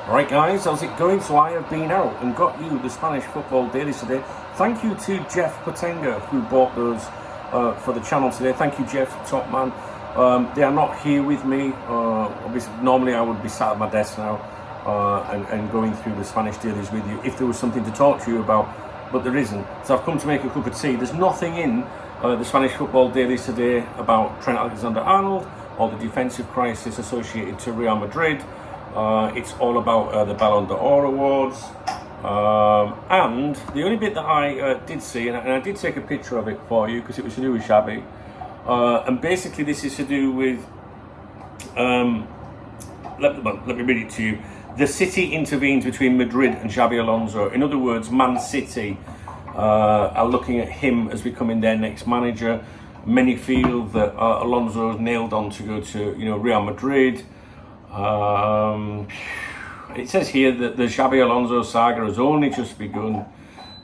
Right guys, how's it going? So I have been out and got you the Spanish football dailies today. Thank you to Jeff Potenga who bought those for the channel today. Thank you Jeff, top man. They are not here with me. Obviously, normally I would be sat at my desk now and going through the Spanish dailies with you if there was something to talk to you about, but there isn't. So I've come to make a cup of tea. There's nothing in the Spanish football dailies today about Trent Alexander-Arnold or the defensive crisis associated to Real Madrid. It's all about the Ballon d'Or awards, and the only bit that I did see, and I did take a picture of it for you because it was to do with Xabi, and basically this is to do with, let me read it to you. The City intervenes between Madrid and Xabi Alonso. In other words, Man City are looking at him as becoming their next manager. Many feel that Alonso's nailed on to go to Real Madrid. It says here that the Xabi Alonso saga has only just begun.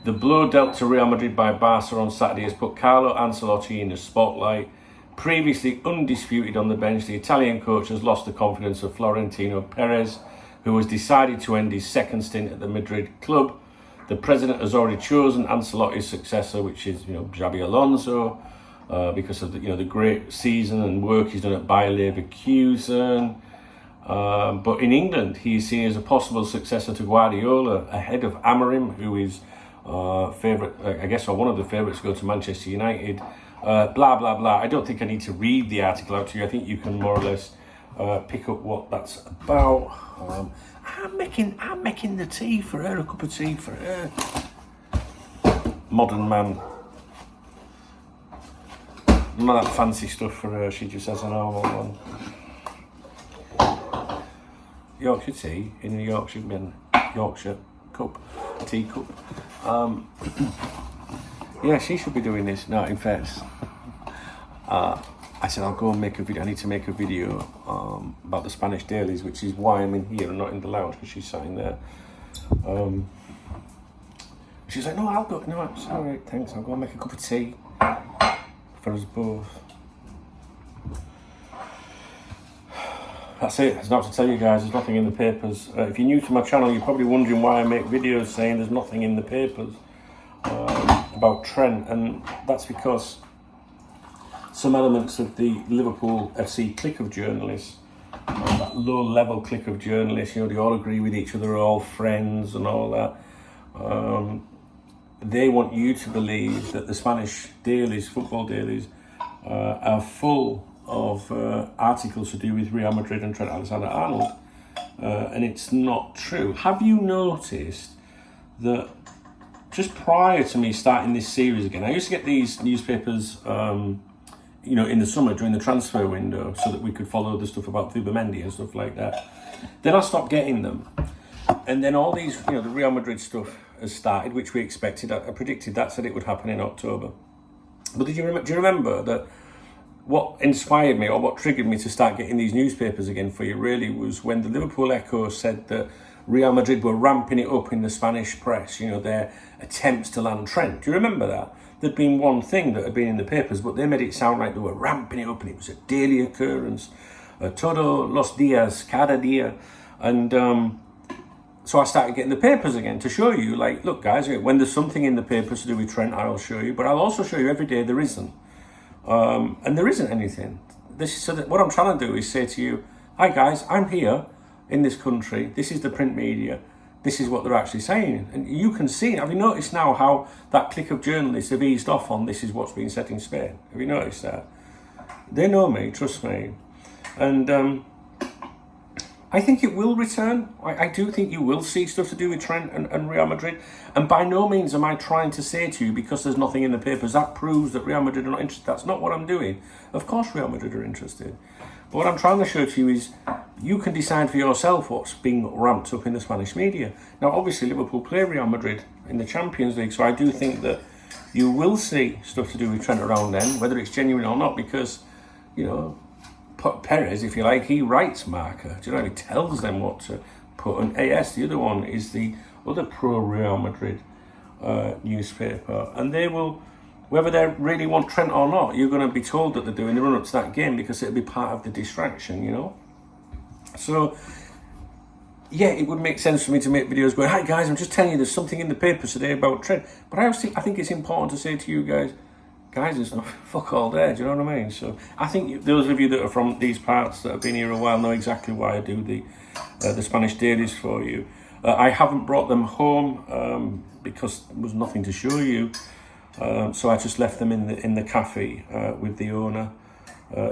The blow dealt to Real Madrid by Barca on Saturday has put Carlo Ancelotti in the spotlight. Previously undisputed on the bench, the Italian coach has lost the confidence of Florentino Perez, who has decided to end his second stint at the Madrid club. The president has already chosen Ancelotti's successor, which is Xabi Alonso, because of the great season and work he's done at Bayer Leverkusen. But in England, he is seen as a possible successor to Guardiola, ahead of Amorim, who is favourite, I guess, or one of the favourites to go to Manchester United. Blah blah blah. I don't think I need to read the article out to you. I think you can more or less pick up what that's about. I'm making the tea for her, a cup of tea for her. Modern man. None of that fancy stuff for her. She just has a normal one. Yorkshire tea in a Yorkshire cup, a tea cup. Yeah, she should be doing this. No, in fact, I said I'll go and make a video. I need to make a video about the Spanish dailies, which is why I'm in here and not in the lounge, because she's sat in there. She's like, no, I'll go. No, it's all right, thanks. I'll go and make a cup of tea for us both. That's it. There's not to tell you guys, there's nothing in the papers. If you're new to my channel, you're probably wondering why I make videos saying there's nothing in the papers about Trent, and that's because some elements of the Liverpool FC clique of journalists, that low-level clique of journalists, they all agree with each other, all friends and all that. They want you to believe that the Spanish dailies, football dailies, are full of articles to do with Real Madrid and Trent Alexander-Arnold, and it's not true. Have you noticed that just prior to me starting this series again, I used to get these newspapers, in the summer during the transfer window, so that we could follow the stuff about Zubimendi and stuff like that. Then I stopped getting them, and then all these, the Real Madrid stuff has started, which we expected. I predicted that, said it would happen in October. But do you remember that? What inspired me, or what triggered me to start getting these newspapers again for you, really, was when the Liverpool Echo said that Real Madrid were ramping it up in the Spanish press, their attempts to land Trent. Do you remember that? There'd been one thing that had been in the papers, but they made it sound like they were ramping it up and it was a daily occurrence, todo los días, cada día. And so I started getting the papers again to show you, like, look guys, when there's something in the papers to do with Trent, I'll show you, but I'll also show you every day there isn't. And there isn't anything. So that what I'm trying to do is say to you, hi guys, I'm here in this country. This is the print media. This is what they're actually saying. And you can see, have you noticed now how that clique of journalists have eased off on this is what's being said in Spain? Have you noticed that? They know me, trust me. And I think it will return. I do think you will see stuff to do with Trent and Real Madrid. And by no means am I trying to say to you, because there's nothing in the papers, that proves that Real Madrid are not interested. That's not what I'm doing. Of course Real Madrid are interested. But what I'm trying to show to you is you can decide for yourself what's being ramped up in the Spanish media. Now, obviously, Liverpool play Real Madrid in the Champions League, so I do think that you will see stuff to do with Trent around then, whether it's genuine or not, because, Perez, if you like, he writes marker. Do you know, he tells them what to put. And AS, the other one, is the other pro-Real Madrid newspaper. And they will, whether they really want Trent or not, you're going to be told that they're doing the run-up to that game, because it'll be part of the distraction, So yeah, it would make sense for me to make videos going, hi guys, I'm just telling you there's something in the papers today about Trent. But I think it's important to say to you guys, there's no fuck all there, do you know what I mean? So I think those of you that are from these parts that have been here a while know exactly why I do the Spanish dailies for you. I haven't brought them home because there was nothing to show you. So I just left them in the cafe with the owner,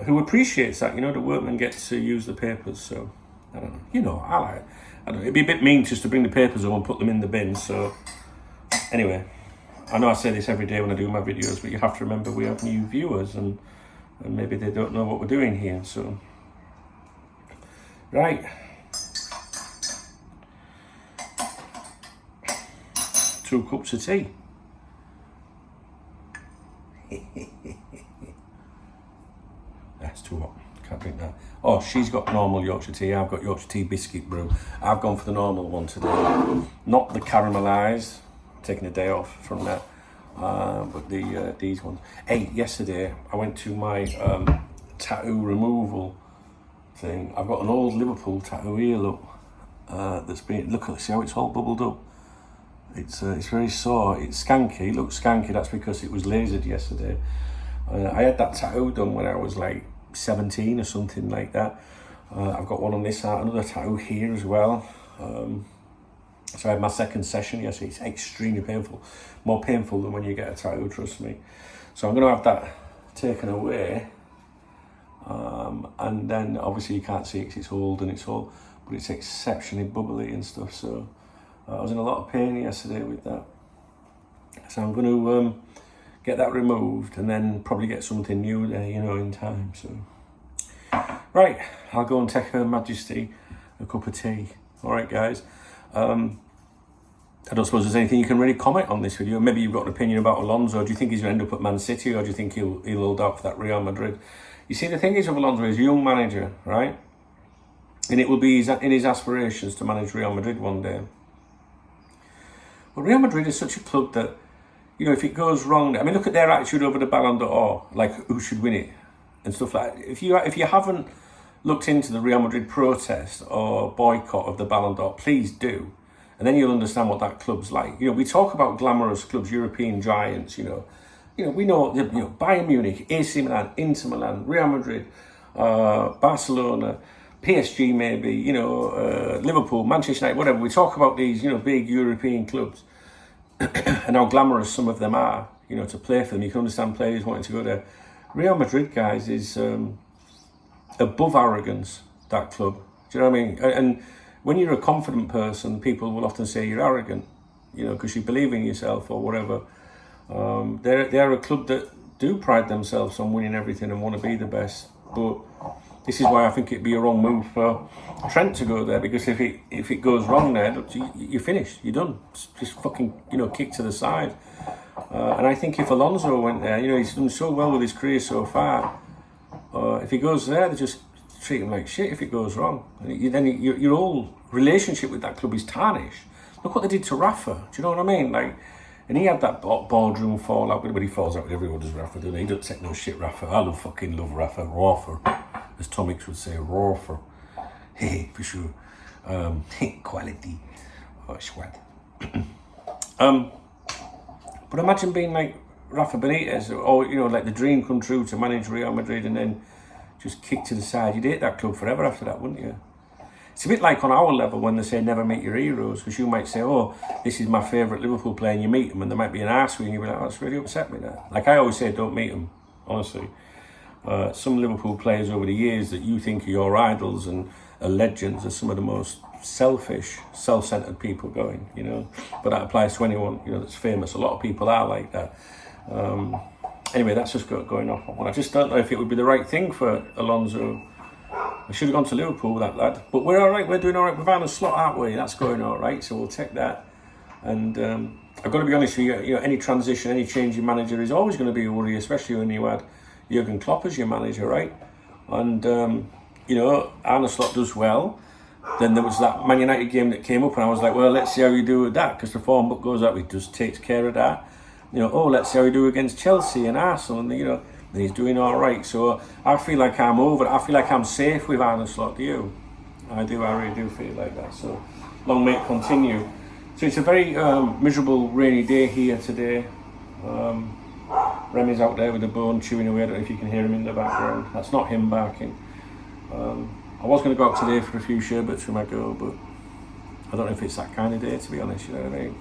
who appreciates that, the workman gets to use the papers. So I don't know, I don't know, it'd be a bit mean just to bring the papers home and put them in the bin. So anyway, I know I say this every day when I do my videos, but you have to remember we have new viewers and maybe they don't know what we're doing here. So, right. 2 cups of tea. That's too hot. Can't drink that. Oh, she's got normal Yorkshire tea. I've got Yorkshire tea biscuit brew. I've gone for the normal one today, not the caramelised. Taking a day off from that, but these ones. Hey, yesterday I went to my tattoo removal thing. I've got an old Liverpool tattoo here. Look, see how it's all bubbled up. It's very sore. It's skanky. It looks skanky. That's because it was lasered yesterday. I had that tattoo done when I was like 17 or something like that. I've got one on this side, another tattoo here as well. So I had my second session yesterday. It's extremely painful, more painful than when you get a tattoo, trust me. So I'm going to have that taken away, and then obviously you can't see it because it's old and it's all, but it's exceptionally bubbly and stuff. So I was in a lot of pain yesterday with that. So I'm going to get that removed and then probably get something new there, in time. So right, I'll go and take Her Majesty a cup of tea. All right, guys. I don't suppose there's anything you can really comment on this video. Maybe you've got an opinion about Alonso. Do you think he's going to end up at Man City, or do you think he'll hold out for that Real Madrid? You see, the thing is with Alonso, he's a young manager, right? And it will be in his aspirations to manage Real Madrid one day. But Real Madrid is such a club that, if it goes wrong, I mean, look at their attitude over the Ballon d'Or, like who should win it and stuff like that. If you haven't looked into the Real Madrid protest or boycott of the Ballon d'Or, please do. And then you'll understand what that club's like. We talk about glamorous clubs, European giants, we know, Bayern Munich, AC Milan, Inter Milan, Real Madrid, Barcelona, PSG maybe, Liverpool, Manchester United, whatever. We talk about these, big European clubs and how glamorous some of them are, to play for them. You can understand players wanting to go there. Real Madrid, guys, is above arrogance, that club. Do you know what I mean? And when you're a confident person, people will often say you're arrogant, because you believe in yourself or whatever. They're a club that do pride themselves on winning everything and want to be the best. But this is why I think it'd be a wrong move for Trent to go there, because if it goes wrong there, look, you're finished, you're done. Just fucking, kick to the side. And I think if Alonso went there, he's done so well with his career so far. If he goes there, they just treat him like shit if it goes wrong. And then your whole relationship with that club is tarnished. Look what they did to Rafa. Do you know what I mean? And he had that boardroom fallout. Everybody falls out with everyone, does Rafa, doesn't he? He doesn't take no shit, Rafa. I love Rafa. Rafa, as Tom Hicks would say, Rafa. Hey, for sure. Quality. Oh, sweat. But imagine being like Rafa Benitez, or like the dream come true to manage Real Madrid and then just kick to the side. You'd hate that club forever after that, wouldn't you? It's a bit like on our level when they say never meet your heroes, because you might say, oh, this is my favourite Liverpool player, and you meet them and there might be an arsehole and you'll be like, oh, that's really upset me that. Like I always say, don't meet them, honestly. Some Liverpool players over the years that you think are your idols and are legends are some of the most selfish, self-centered people going, But that applies to anyone, that's famous. A lot of people are like that. Anyway, that's just going off. I just don't know if it would be the right thing for Alonso. I should have gone to Liverpool with that lad. But we're all right. We're doing all right with Van and Slot, aren't we? That's going all right. So we'll take that. And I've got to be honest with you, any transition, any change in manager is always going to be a worry, especially when you had Jurgen Klopp as your manager, right? And, Arne Slot does well. Then there was that Man United game that came up and I was like, well, let's see how you do with that, because the form book goes up, he just takes care of that. Let's see how we do against Chelsea and Arsenal, and and he's doing all right. So I feel like I'm over. I feel like I'm safe with Arne Slot. Do you? I do. I really do feel like that. So long may it continue. So it's a very miserable rainy day here today. Remy's out there with a bone chewing away. I don't know if you can hear him in the background. That's not him barking. I was going to go out today for a few sherbets with my girl, but I don't know if it's that kind of day, to be honest. You know what I mean?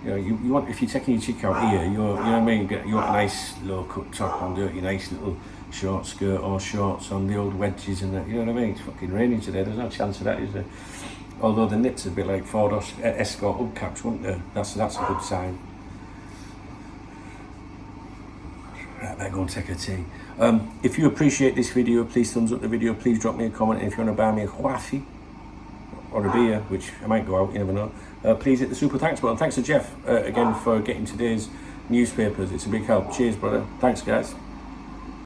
You know, you want, if you're taking your chick out here, you know what I mean. You want a nice low cut top on, your nice little short skirt or shorts on, the old wedges and that. You know what I mean? It's fucking raining today. There's no chance of that, is there? Although the knits are a bit like Ford Escort hubcaps, wouldn't they? That's a good sign. Right, better go and take a tea. If you appreciate this video, please thumbs up the video. Please drop me a comment. And if you want to buy me a coffee or a beer, which I might go out, you never know, please hit the super thanks button. Thanks to Jeff again for getting today's newspapers. It's a big help. Cheers, brother. Thanks, guys.